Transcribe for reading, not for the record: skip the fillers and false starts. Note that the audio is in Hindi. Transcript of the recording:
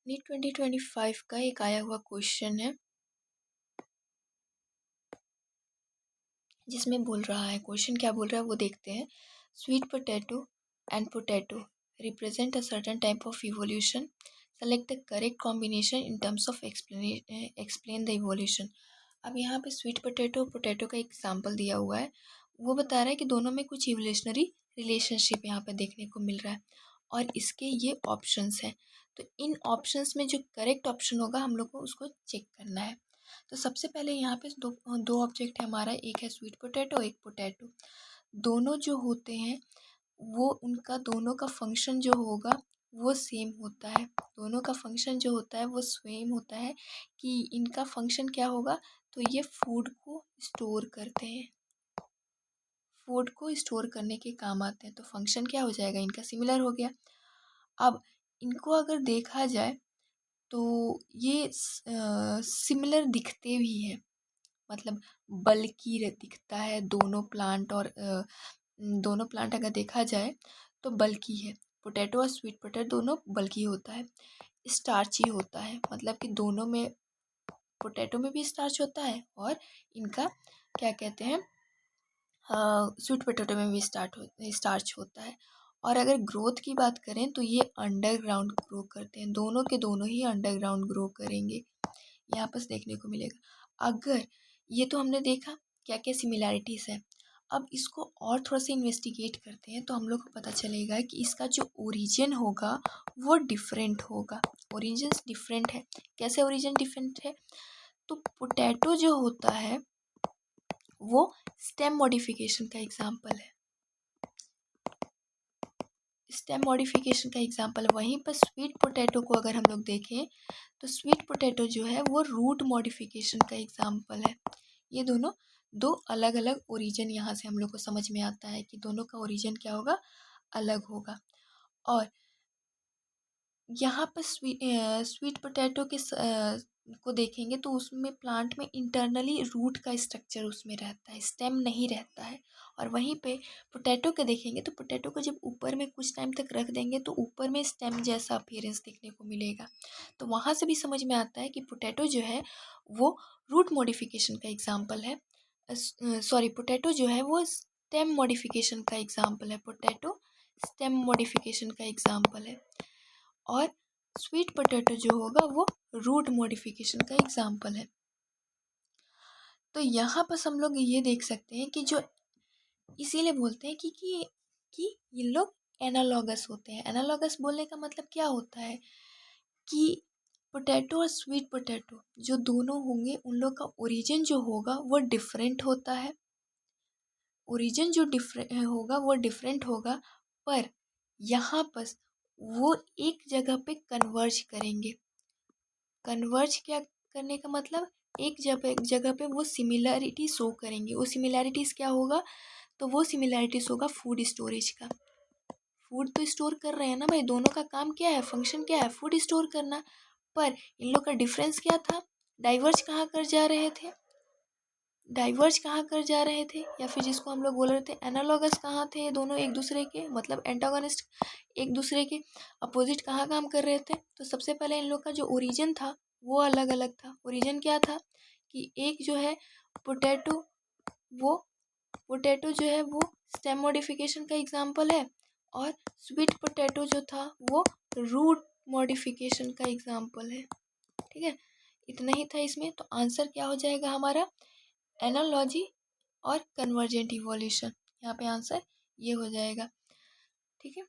नीट 2025 का एक आया हुआ क्वेश्चन है जिसमें बोल रहा है, क्वेश्चन क्या बोल रहा है वो देखते हैं। Sweet potato and potato represent a certain type of evolution, select the correct combination in terms of explain the evolution. अब यहाँ पे स्वीट पोटैटो और पोटैटो का एग्जाम्पल दिया हुआ है। वो बता रहा है कि दोनों में कुछ इवोल्यूशनरी रिलेशनशिप यहाँ पे देखने को मिल रहा है और इसके ये ऑप्शंस हैं। तो इन ऑप्शंस में जो करेक्ट ऑप्शन होगा हम लोग को उसको चेक करना है। तो सबसे पहले यहाँ पे दो दो ऑब्जेक्ट है हमारा, एक है स्वीट पोटैटो, एक पोटैटो। दोनों जो होते हैं वो उनका दोनों का फंक्शन जो होगा वो सेम होता है। दोनों का फंक्शन जो होता है वो सेम होता है कि इनका फंक्शन क्या होगा, तो ये फूड को स्टोर करते हैं, फूड को स्टोर करने के काम आते हैं। तो फंक्शन क्या हो जाएगा, इनका सिमिलर हो गया। अब इनको अगर देखा जाए तो ये सिमिलर दिखते भी हैं, मतलब बल्कि दिखता है दोनों प्लांट, और दोनों प्लांट अगर देखा जाए तो बल्कि है। पोटैटो और स्वीट पोटैटो दोनों बल्कि होता है, स्टार्ची होता है, मतलब कि दोनों में, पोटैटो में भी स्टार्च होता है और इनका क्या कहते हैं, स्वीट पोटैटो में भी स्टार्च होता है। और अगर ग्रोथ की बात करें तो ये अंडरग्राउंड ग्रो करते हैं, दोनों के दोनों ही अंडरग्राउंड ग्रो करेंगे, यहाँ पर देखने को मिलेगा। अगर ये तो हमने देखा क्या क्या सिमिलैरिटीज़ है, अब इसको और थोड़ा सा इन्वेस्टिगेट करते हैं तो हम लोग को पता चलेगा कि इसका जो ओरिजिन होगा वो डिफरेंट होगा। ओरिजिन डिफरेंट है, कैसे ओरिजिन डिफरेंट है, तो पोटैटो जो होता है वो स्टेम मॉडिफिकेशन का एग्जाम्पल है, स्टेम मॉडिफिकेशन का एग्जाम्पल है। वहीं पर स्वीट पोटैटो को अगर हम लोग देखें तो स्वीट पोटैटो जो है वो रूट मॉडिफिकेशन का एग्जाम्पल है। ये दोनों दो अलग अलग ओरिजिन यहाँ से हम लोग को समझ में आता है कि दोनों का ओरिजिन क्या होगा, अलग होगा। और यहाँ पर स्वीट पोटैटो के को देखेंगे तो उसमें प्लांट में इंटरनली रूट का स्ट्रक्चर उसमें रहता है, स्टेम नहीं रहता है। और वहीं पे पोटैटो के देखेंगे तो पोटैटो को जब ऊपर में कुछ टाइम तक रख देंगे तो ऊपर में स्टेम जैसा अपीयरेंस देखने को मिलेगा। तो वहाँ से भी समझ में आता है कि पोटैटो जो है वो रूट मॉडिफिकेशन का एग्जाम्पल है, सॉरी पोटैटो जो है वो स्टेम मॉडिफिकेशन का एग्जाम्पल है, पोटैटो स्टेम मॉडिफिकेशन का एग्जाम्पल है। और स्वीट पोटैटो जो होगा वो रूट मॉडिफिकेशन का एग्जाम्पल है। तो यहाँ पर हम लोग ये देख सकते हैं कि जो, इसीलिए बोलते हैं कि ये लोग एनालॉगस होते हैं। एनालॉगस बोलने का मतलब क्या होता है कि पोटैटो और स्वीट पोटैटो जो दोनों होंगे उन लोग का ओरिजिन जो होगा वो डिफरेंट होता है, ओरिजिन जो डिफरेंट होगा वो डिफरेंट होगा, पर यहाँ पर वो एक जगह पे कन्वर्ज करेंगे। कन्वर्ज क्या करने का मतलब, एक जगह पे वो सिमिलैरिटी शो करेंगे। वो सिमिलैरिटीज़ क्या होगा, तो वो सिमिलैरिटीज़ होगा फूड स्टोरेज का। फूड तो स्टोर कर रहे हैं ना भाई, दोनों का काम क्या है, फंक्शन क्या है, फूड स्टोर करना। पर इन लोग का डिफरेंस क्या था, डाइवर्ज कहाँ कर जा रहे थे, डाइवर्ज कहाँ कर जा रहे थे, या फिर जिसको हम लोग बोल रहे थे एनालॉगस कहाँ थे, ये दोनों एक दूसरे के, मतलब एंटागोनिस्ट, एक दूसरे के अपोजिट कहाँ काम कर रहे थे। तो सबसे पहले इन लोग का जो ओरिजिन था वो अलग अलग था। ओरिजिन क्या था कि एक जो है पोटैटो, वो पोटैटो जो है वो स्टेम मॉडिफिकेशन का एग्जाम्पल है, और स्वीट पोटैटो जो था वो रूट मॉडिफिकेशन का एग्जाम्पल है। ठीक है, इतना ही था इसमें। तो आंसर क्या हो जाएगा हमारा, एनालॉजी और कन्वर्जेंट इवोल्यूशन। यहाँ पे आंसर ये हो जाएगा। ठीक है।